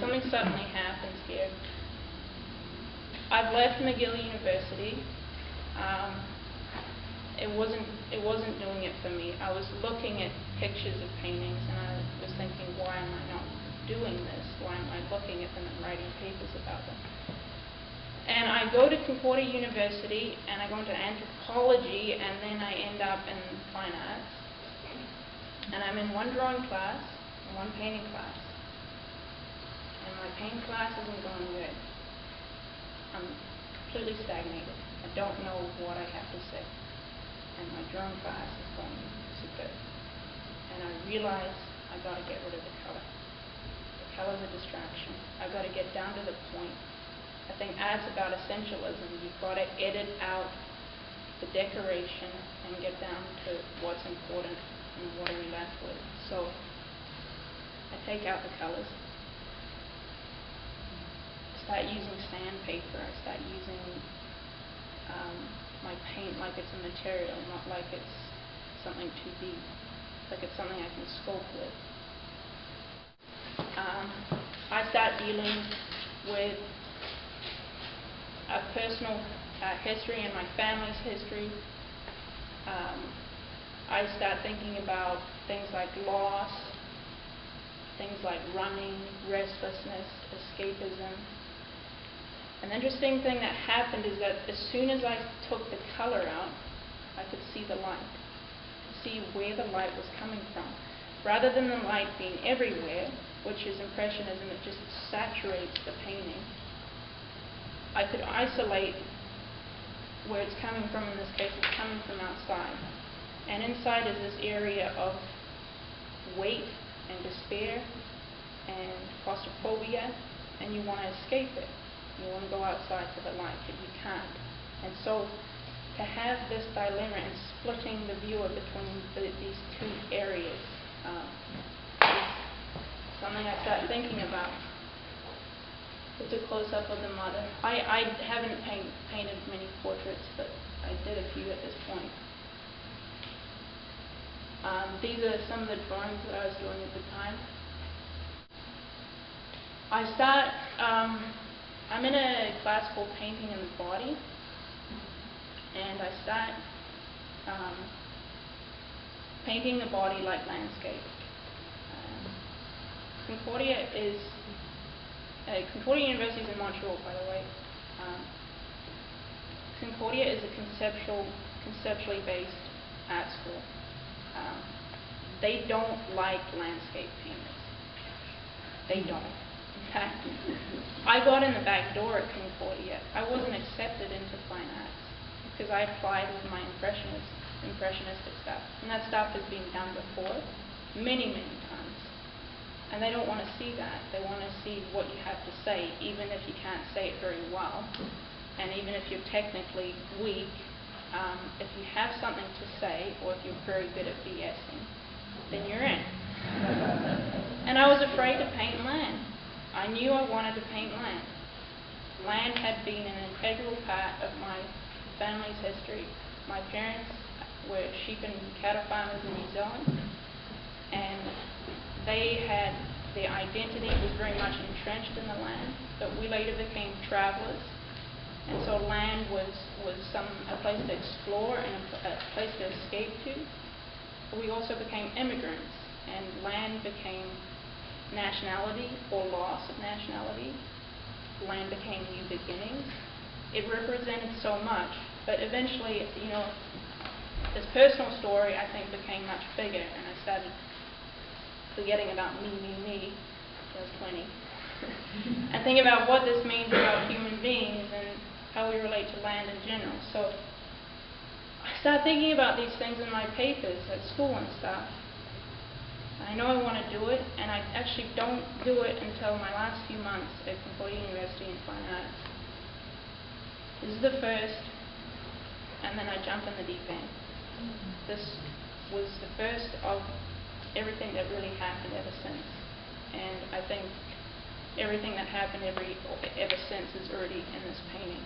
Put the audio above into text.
something suddenly happens here. I've left McGill University. It wasn't doing it for me. I was looking at pictures of paintings and I was thinking, why am I not doing this? Why am I looking at them and writing papers about them? And I go to Concordia University and I go into anthropology and then I end up in fine arts. And I'm in one drawing class and one painting class. And my painting class isn't going good. I'm completely stagnated. I don't know what I have to say. And my drawing class is going super. And I realize I've got to get rid of the color. The color's a distraction. I've got to get down to the point. I think art's about essentialism. You've got to edit out the decoration and get down to what's important and what are we left with. So I take out the colors. I start using sandpaper. I start using my paint like it's a material, not like it's something 2D, like it's something I can sculpt with. I start dealing with a personal history and my family's history. I start thinking about things like loss, things like running, restlessness, escapism. An interesting thing that happened is that as soon as I took the color out, I could see the light, see where the light was coming from. Rather than the light being everywhere, which is Impressionism, it just saturates the painting, I could isolate where it's coming from. In this case, it's coming from outside. And inside is this area of weight and despair and claustrophobia, and you want to escape it. You want to go outside for the light, but you can't. And so to have this dilemma and splitting the viewer between these two areas is something I start thinking about. It's a close-up of the mother. I haven't painted many portraits, but I did a few at this point. These are some of the drawings that I was doing at the time. I'm in a class called Painting in the Body, and I start painting the body like landscape. Concordia University is in Montreal, by the way. Concordia is a conceptually based art school. They don't like landscape painters. They don't. In fact, I got in the back door at Concordia. I wasn't accepted into fine arts because I applied with my impressionistic stuff. And that stuff has been done before, many, many times. And they don't want to see that. They want to see what you have to say, even if you can't say it very well. And even if you're technically weak, if you have something to say, or if you're very good at BSing, then you're in. And I was afraid to paint land. I knew I wanted to paint land. Land had been an integral part of my family's history. My parents were sheep and cattle farmers in New Zealand, and their identity was very much entrenched in the land, but we later became travelers, and so land was a place to explore and a place to escape to. But we also became immigrants, and land became nationality or loss of nationality. Land became new beginnings. It represented so much, but eventually, this personal story, I think, became much bigger, and I started forgetting about me, there's plenty, and think about what this means about human beings and how we relate to land in general. So I started thinking about these things in my papers at school and stuff. I know I want to do it, and I actually don't do it until my last few months at Concordia University in Fine Arts. This is the first, and then I jump in the deep end. This was the first of everything that really happened ever since. And I think everything that happened ever since is already in this painting.